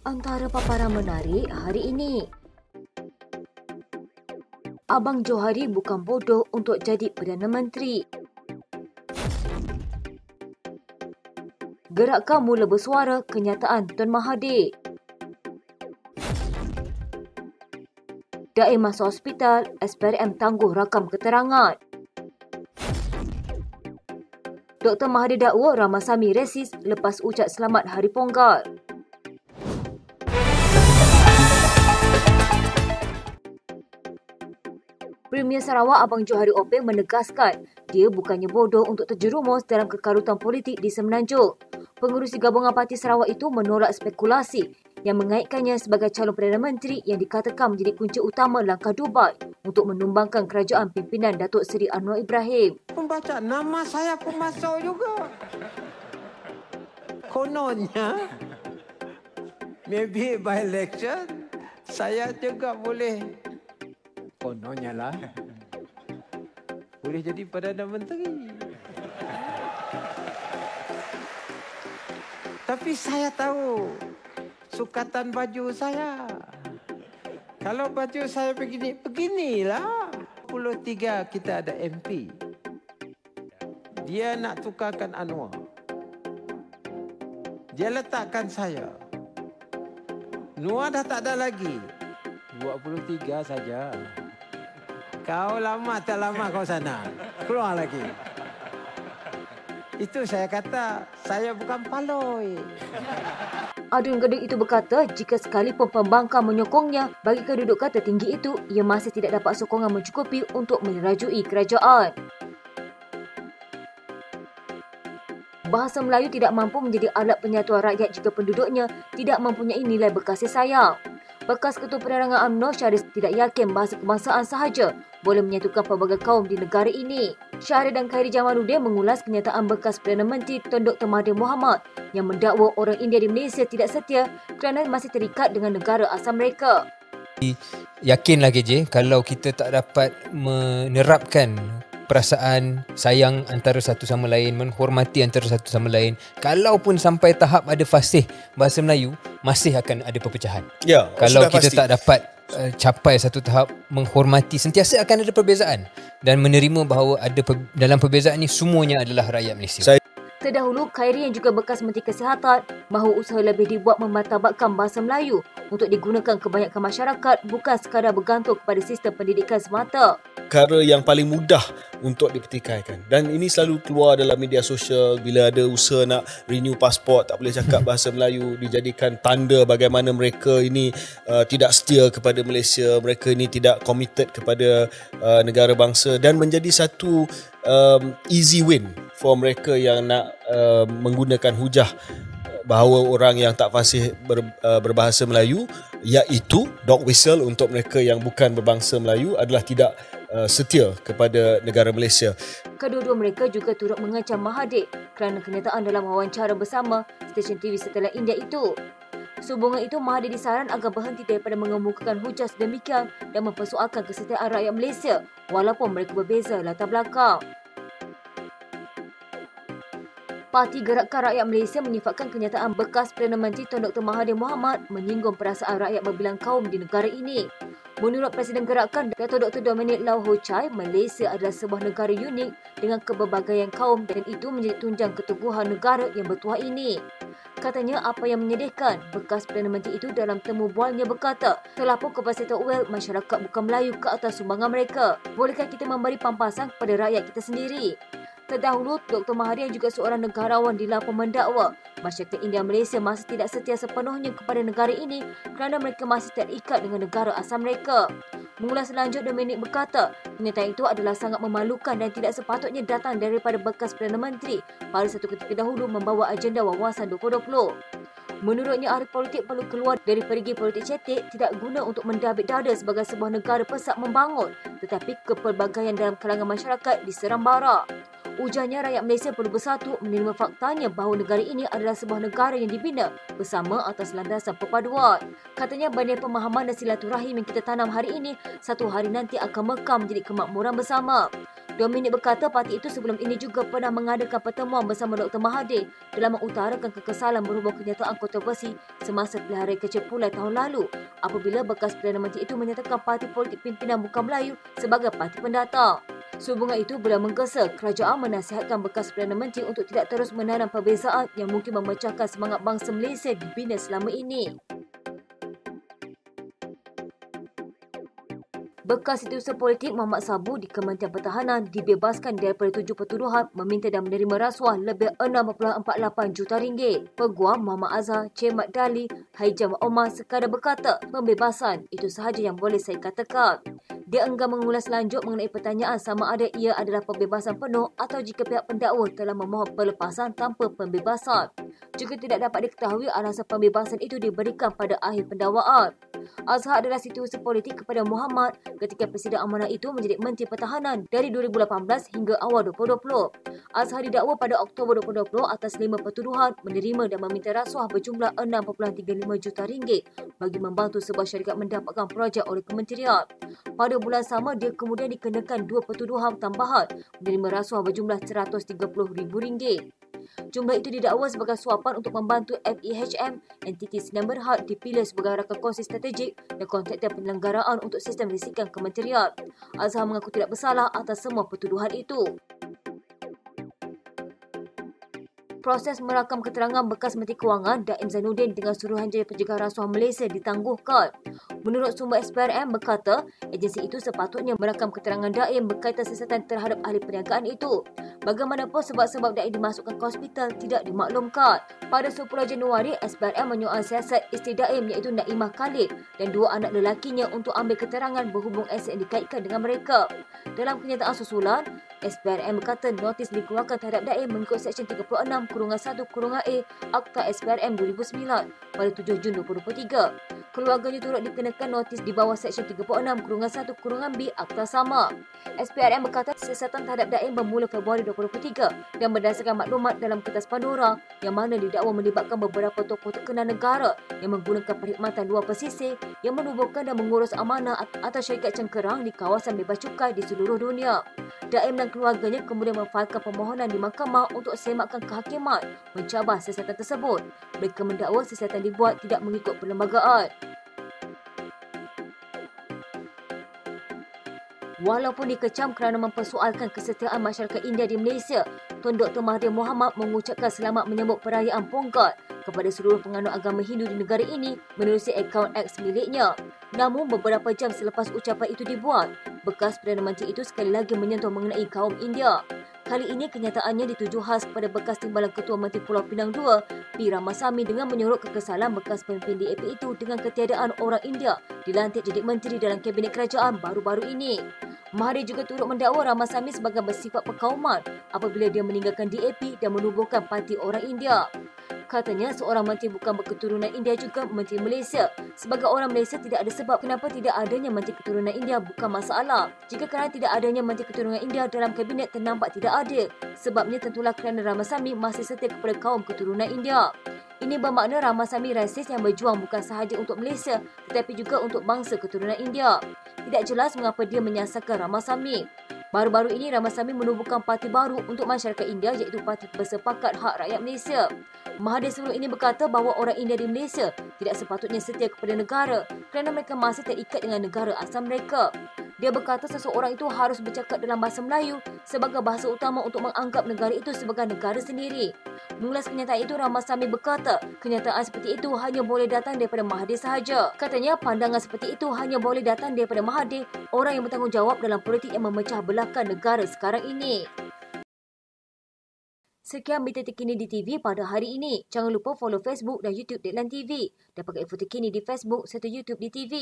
Antara paparan menarik hari ini. Abang Johari bukan bodoh untuk jadi Perdana Menteri. Gerakan mula bersuara kenyataan Tun Mahathir. Daim masuk hospital, SPRM tangguh rakam keterangan. Dr. Mahathir dakwa Ramasamy resis lepas ucap selamat Hari Ponggal. Premier Sarawak Abang Johari Openg menegaskan dia bukannya bodoh untuk terjerumus dalam kekarutan politik di Semenanjung. Pengurusi gabungan Parti Sarawak itu menolak spekulasi yang mengaitkannya sebagai calon Perdana Menteri yang dikatakan menjadi kunci utama langkah Dubai untuk menumbangkan kerajaan pimpinan Datuk Seri Anwar Ibrahim. Pembaca nama saya pun masuk juga. Kononnya, maybe by election, saya juga boleh. Kononnya lah. Boleh jadi Perdana Menteri. Tapi saya tahu sukatan baju saya. Kalau baju saya begini, beginilah. 23 kita ada MP. Dia nak tukarkan Anwar. Dia letakkan saya. Anwar dah tak ada lagi. 23 saja. Kau lama tak lama kau sana. Keluar lagi. Itu saya kata, saya bukan paloi. Adun Gedung itu berkata jika sekalipun pembangkang menyokongnya bagi kedudukan tertinggi itu, ia masih tidak dapat sokongan mencukupi untuk merajui kerajaan. Bahasa Melayu tidak mampu menjadi alat penyatuan rakyat jika penduduknya tidak mempunyai nilai berkasih sayang. Bekas Ketua Penerangan UMNO Syahrir tidak yakin bahasa kebangsaan sahaja boleh menyatukan pelbagai kaum di negara ini. Syahrir dan Khairi Jamaluddin mengulas kenyataan bekas Perdana Menteri Tun Dr. Mahathir Mohamad yang mendakwa orang India di Malaysia tidak setia kerana masih terikat dengan negara asal mereka. Yakinlah KJ, kalau kita tak dapat menerapkan perasaan sayang antara satu sama lain, menghormati antara satu sama lain, kalaupun sampai tahap ada fasih bahasa Melayu, masih akan ada perpecahan. Ya, kalau kita pasti tak dapat capai satu tahap menghormati, sentiasa akan ada perbezaan dan menerima bahawa dalam perbezaan ini semuanya adalah rakyat Malaysia. Terdahulu, Khairi yang juga bekas Menteri Kesihatan mahu usaha lebih dibuat memartabatkan bahasa Melayu untuk digunakan kebanyakan masyarakat bukan sekadar bergantung kepada sistem pendidikan semata. Perkara yang paling mudah untuk dipertikaikan. Dan ini selalu keluar dalam media sosial bila ada usaha nak renew pasport, tak boleh cakap bahasa Melayu, dijadikan tanda bagaimana mereka ini tidak setia kepada Malaysia, mereka ini tidak committed kepada negara bangsa dan menjadi satu easy win for mereka yang nak menggunakan hujah bahawa orang yang tak fasih berbahasa Melayu, iaitu dog whistle untuk mereka yang bukan berbangsa Melayu, adalah tidak setia kepada negara Malaysia. Kedua-dua mereka juga turut mengacam Mahathir kerana kenyataan dalam wawancara bersama stesen TV setelah India itu. Sehubungan itu, Mahathir disaran agar berhenti daripada mengemukakan hujah sedemikian dan mempersoalkan kesetiaan rakyat Malaysia walaupun mereka berbeza latar belakang. Parti Gerakan Rakyat Malaysia menyifatkan kenyataan bekas Perdana Menteri Tun Dr. Mahathir Mohamad menyinggung perasaan rakyat berbilang kaum di negara ini. Menurut Presiden Gerakan, Dato' Dr. Dominic Lau Ho Chai, Malaysia adalah sebuah negara unik dengan keberbagai kaum dan itu menjadi tunjang keteguhan negara yang bertuah ini. Katanya apa yang menyedihkan, bekas Perdana Menteri itu dalam temu bualnya berkata, terlapor kepada Setiausaha Well masyarakat bukan Melayu ke atas sumbangan mereka. Bolehkah kita memberi pampasan kepada rakyat kita sendiri? Terdahulu, Dr. Mahathir yang juga seorang negarawan dilapor mendakwa masyarakat India Malaysia masih tidak setia sepenuhnya kepada negara ini kerana mereka masih terikat dengan negara asal mereka. Mengulas lanjut, Dominic berkata, kenyataan itu adalah sangat memalukan dan tidak sepatutnya datang daripada bekas Perdana Menteri pada satu ketika dahulu membawa agenda wawasan 2020. Menurutnya, ahli politik perlu keluar dari perigi politik cetek, tidak guna untuk mendabik dada sebagai sebuah negara pesat membangun, tetapi kepelbagaian dalam kalangan masyarakat diseram bara. Ujarnya rakyat Malaysia perlu bersatu menerima faktanya bahawa negara ini adalah sebuah negara yang dibina bersama atas landasan perpaduan. Katanya banding pemahaman dan silaturahim yang kita tanam hari ini, satu hari nanti akan mekar menjadi kemakmuran bersama. Dominic berkata parti itu sebelum ini juga pernah mengadakan pertemuan bersama Dr. Mahathir dalam mengutarakan kekesalan berhubung kenyataan kontroversi semasa pilihan raya kecil Pulai tahun lalu apabila bekas Perdana Menteri itu menyatakan parti politik pimpinan Bukan Melayu sebagai parti pendatang. Sehubungan itu, beliau menggesa kerajaan menasihatkan bekas Perdana Menteri untuk tidak terus menanam perbezaan yang mungkin memecahkan semangat bangsa Malaysia dibina selama ini. Bekas Setiausaha Politik Muhammad Sabu di Kementerian Pertahanan dibebaskan daripada 7 pertuduhan meminta dan menerima rasuah lebih 6.48 juta ringgit. Peguam Muhammad Azhar, Cik Mat Dali, Haijam Omar sekadar berkata, pembebasan itu sahaja yang boleh saya katakan. Dia enggan mengulas lanjut mengenai pertanyaan sama ada ia adalah pembebasan penuh atau jika pihak pendakwa telah memohon pelepasan tanpa pembebasan. Juga tidak dapat diketahui alasan pembebasan itu diberikan pada akhir pendakwaan. Azhar adalah setiausaha politik kepada Muhammad ketika Presiden amanah itu menjadi Menteri Pertahanan dari 2018 hingga awal 2020. Azhar didakwa pada Oktober 2020 atas 5 pertuduhan menerima dan meminta rasuah berjumlah 6.35 juta ringgit bagi membantu sebuah syarikat mendapatkan projek oleh kementerian. Pada bulan sama, dia kemudian dikenakan 2 pertuduhan tambahan menerima rasuah berjumlah RM130,000. Jumlah itu didakwa sebagai suapan untuk membantu FEHM, entiti Sdn Bhd dipilih sebagai rakan kongsi strategik dan kontraktor penyelenggaraan untuk sistem lisikan kementerian. Azhar mengaku tidak bersalah atas semua pertuduhan itu. Proses merakam keterangan bekas Menteri Kewangan Daim Zainuddin dengan Suruhanjaya Pencegahan Rasuah Malaysia ditangguhkan. Menurut sumber SPRM berkata, agensi itu sepatutnya merakam keterangan Daim berkaitan siasatan terhadap ahli perniagaan itu. Bagaimanapun sebab-sebab Daim dimasukkan ke hospital tidak dimaklumkan. Pada 10 Januari, SPRM menyoal siasat isteri Daim iaitu Naimah Khalid dan 2 anak lelakinya untuk ambil keterangan berhubung aset yang dikaitkan dengan mereka. Dalam kenyataan susulan, SPRM berkata notis dikeluarkan terhadap Daim mengikut Seksyen 36(1)(a) Akta SPRM 2009 pada 7 Jun 2023. Keluarganya turut dikenakan notis di bawah Seksyen 36(1)(b) Akta sama. SPRM berkata siasatan terhadap Daim bermula Februari 2023 dan berdasarkan maklumat dalam Kertas Pandora yang mana didakwa melibatkan beberapa tokoh terkenal negara yang menggunakan perkhidmatan luar pesisir yang menubuhkan dan mengurus amanah atas syarikat cengkerang di kawasan bebas cukai di seluruh dunia. Daim dan keluarganya kemudian memfailkan permohonan di mahkamah untuk semakkan kehakiman mencabar siasatan tersebut. Mereka mendakwa siasatan dibuat tidak mengikut perlembagaan. Walaupun dikecam kerana mempersoalkan kesetiaan masyarakat India di Malaysia, Tun Dr. Mahathir Mohamad mengucapkan selamat menyambut perayaan Pongal kepada seluruh penganut agama Hindu di negara ini menerusi akaun X miliknya. Namun beberapa jam selepas ucapan itu dibuat, bekas Perdana Menteri itu sekali lagi menyentuh mengenai kaum India. Kali ini kenyataannya dituju khas kepada bekas Timbalan Ketua Menteri Pulau Pinang II, P. Ramasamy dengan menyorot kekesalan bekas pemimpin DAP itu dengan ketiadaan orang India dilantik jadi menteri dalam kabinet kerajaan baru-baru ini. Mahathir juga turut mendakwa Ramasamy sebagai bersifat perkauman apabila dia meninggalkan DAP dan menubuhkan Parti Orang India. Katanya seorang menteri bukan berketurunan India juga menteri Malaysia. Sebagai orang Malaysia tidak ada sebab kenapa tidak adanya menteri keturunan India bukan masalah. Jika kerana tidak adanya menteri keturunan India dalam kabinet ternampak tidak adil. Sebabnya tentulah kerana Ramasamy masih setia kepada kaum keturunan India. Ini bermakna Ramasamy rasis yang berjuang bukan sahaja untuk Malaysia tetapi juga untuk bangsa keturunan India. Tidak jelas mengapa dia menyasarkan Ramasamy. Baru-baru ini Ramasamy menubuhkan parti baru untuk masyarakat India iaitu Parti Bersepakat Hak Rakyat Malaysia. Mahathir sebelum ini berkata bahawa orang India di Malaysia tidak sepatutnya setia kepada negara kerana mereka masih terikat dengan negara asal mereka. Dia berkata seseorang itu harus bercakap dalam bahasa Melayu sebagai bahasa utama untuk menganggap negara itu sebagai negara sendiri. Mengulas kenyataan itu, Ramasamy berkata kenyataan seperti itu hanya boleh datang daripada Mahathir sahaja. Katanya pandangan seperti itu hanya boleh datang daripada Mahathir, orang yang bertanggungjawab dalam politik yang memecah belahkan negara sekarang ini. Sekian berita terkini di TV pada hari ini. Jangan lupa follow Facebook dan YouTube Deadline TV. Dapatkan info terkini di Facebook serta YouTube di TV.